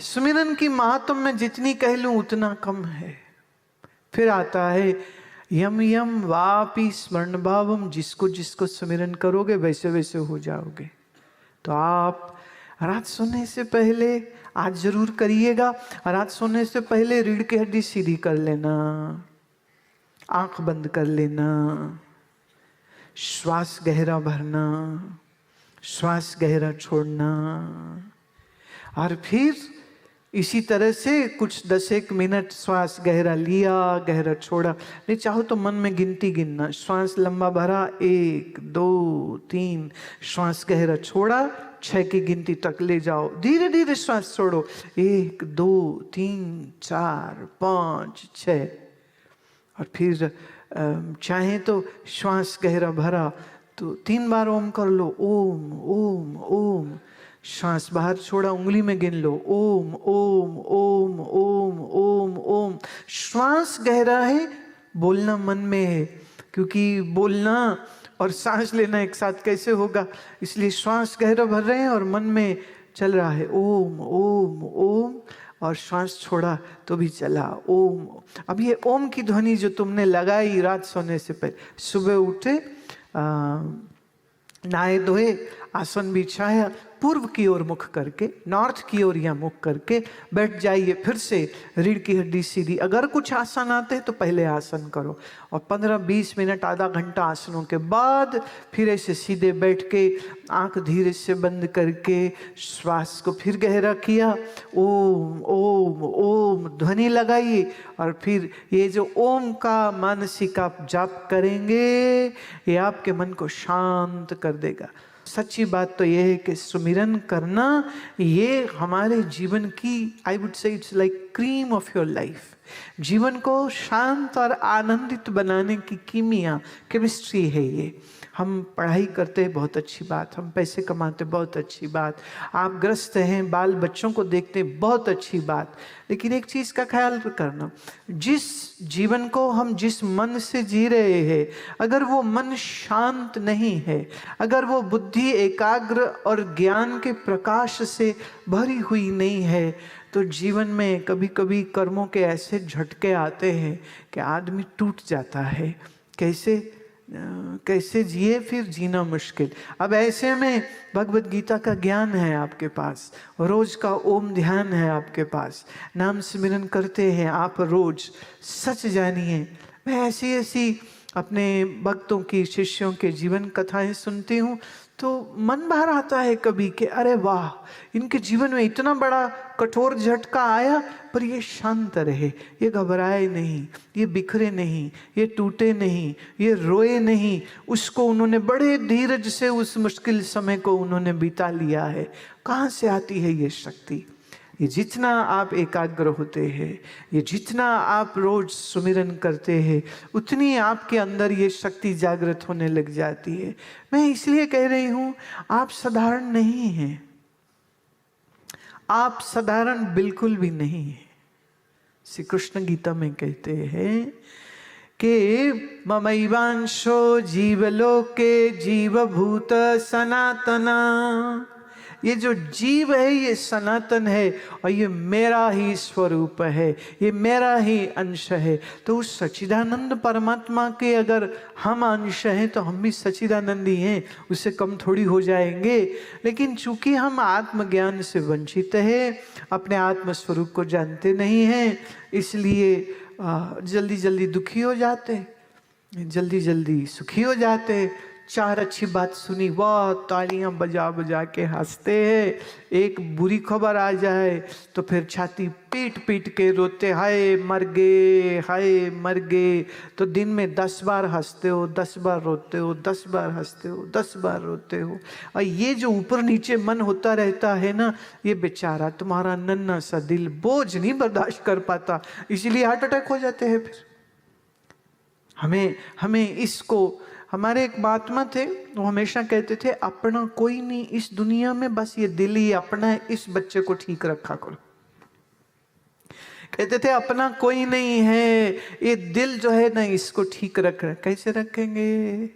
सुमिरन की महात्म में जितनी कह लूं उतना कम है। फिर आता है यम यम वापि स्मरण भावम, जिसको जिसको सुमिरन करोगे वैसे वैसे हो जाओगे। तो आप रात सोने से पहले आज जरूर करिएगा, रात सोने से पहले रीढ़ की हड्डी सीधी कर लेना, आंख बंद कर लेना, श्वास गहरा भरना, श्वास गहरा छोड़ना, और फिर इसी तरह से कुछ 10 मिनट श्वास गहरा लिया, गहरा छोड़ा। नहीं चाहो तो मन में गिनती गिनना, श्वास लंबा भरा 1 2 3, श्वास गहरा छोड़ा 6 की गिनती तक ले जाओ, धीरे धीरे श्वास छोड़ो 1 2 3 4 5 6, और फिर चाहे तो श्वास गहरा भरा तो 3 बार ओम कर लो, ओम ओम ओम। श्वास बाहर छोड़ा उंगली में गिन लो, ओम ओम ओम ओम ओम ओम। श्वास गहरा है, बोलना मन में है, क्योंकि बोलना और सांस लेना एक साथ कैसे होगा, इसलिए श्वास गहरा भर रहे हैं और मन में चल रहा है ओम ओम ओम, और श्वास छोड़ा तो भी चला ओम। अब ये ओम की ध्वनि जो तुमने लगाई रात सोने से पहले, सुबह उठे, नहाए धोए, आसन बिछाया, पूर्व की ओर मुख करके, नॉर्थ की ओर या मुख करके बैठ जाइए। फिर से रीढ़ की हड्डी सीधी। अगर कुछ आसन आते हैं तो पहले आसन करो, और 15-20 मिनट आधा घंटा आसनों के बाद फिर ऐसे सीधे बैठ के आंख धीरे से बंद करके श्वास को फिर गहरा किया, ओम ओम ओम ध्वनि लगाइए, और फिर ये जो ओम का मानसिक आप जाप करेंगे ये आपके मन को शांत कर देगा। सच्ची बात तो यह है कि सुमिरन करना ये हमारे जीवन की, I would say it's like cream of your life. जीवन को शांत और आनंदित बनाने की कीमिया, केमिस्ट्री है ये। हम पढ़ाई करते हैं, बहुत अच्छी बात, हम पैसे कमाते, बहुत अच्छी बात, आप ग्रस्त हैं, बाल बच्चों को देखते, बहुत अच्छी बात, लेकिन एक चीज़ का ख्याल करना, जिस जीवन को हम जिस मन से जी रहे हैं, अगर वो मन शांत नहीं है, अगर वो बुद्धि एकाग्र और ज्ञान के प्रकाश से भरी हुई नहीं है, तो जीवन में कभी कभी कर्मों के ऐसे झटके आते हैं कि आदमी टूट जाता है। कैसे जिए, फिर जीना मुश्किल। अब ऐसे में भगवत गीता का ज्ञान है आपके पास, रोज का ओम ध्यान है आपके पास, नाम स्मरण करते हैं आप रोज। सच जानिए, मैं ऐसी ऐसी अपने भक्तों की, शिष्यों के जीवन कथाएं सुनती हूँ तो मन बाहर आता है कभी कि अरे वाह, इनके जीवन में इतना बड़ा कठोर झटका आया पर ये शांत रहे, ये घबराए नहीं, ये बिखरे नहीं, ये टूटे नहीं, ये रोए नहीं, उसको उन्होंने बड़े धीरज से उस मुश्किल समय को उन्होंने बिता लिया है। कहाँ से आती है ये शक्ति? ये जितना आप एकाग्र होते हैं, ये जितना आप रोज सुमिरन करते हैं, उतनी आपके अंदर ये शक्ति जागृत होने लग जाती है। मैं इसलिए कह रही हूँ, आप साधारण नहीं हैं, आप साधारण बिल्कुल भी नहीं हैं। श्री कृष्ण गीता में कहते हैं कि ममैवांशो जीवलोके जीवभूत सनातना, ये जो जीव है ये सनातन है और ये मेरा ही स्वरूप है, ये मेरा ही अंश है। तो उस सच्चिदानंद परमात्मा के अगर हम अंश हैं तो हम भी सच्चिदानंदी हैं, उससे कम थोड़ी हो जाएंगे। लेकिन चूंकि हम आत्मज्ञान से वंचित हैं, अपने आत्म स्वरूप को जानते नहीं हैं, इसलिए जल्दी जल्दी दुखी हो जाते, जल्दी जल्दी सुखी हो जाते। 4 अच्छी बात सुनी, वाह, तालियां बजा बजा के हंसते हैं। एक बुरी खबर आ जाए तो फिर छाती पीट पीट के रोते, हाय मर गए, हाय मर गए। तो दिन में 10 बार हंसते हो, 10 बार रोते हो, 10 बार हंसते हो, 10 बार रोते हो। और ये जो ऊपर नीचे मन होता रहता है ना, ये बेचारा तुम्हारा नन्हा सा दिल बोझ नहीं बर्दाश्त कर पाता, इसीलिए हार्ट अटैक हो जाते हैं। फिर हमें इसको, हमारे एक महात्मा थे, वो हमेशा कहते थे अपना कोई नहीं इस दुनिया में, बस ये दिल ही अपना है, इस बच्चे को ठीक रखा करो। कहते थे अपना कोई नहीं है, ये दिल जो है ना इसको ठीक रख, कैसे रखेंगे?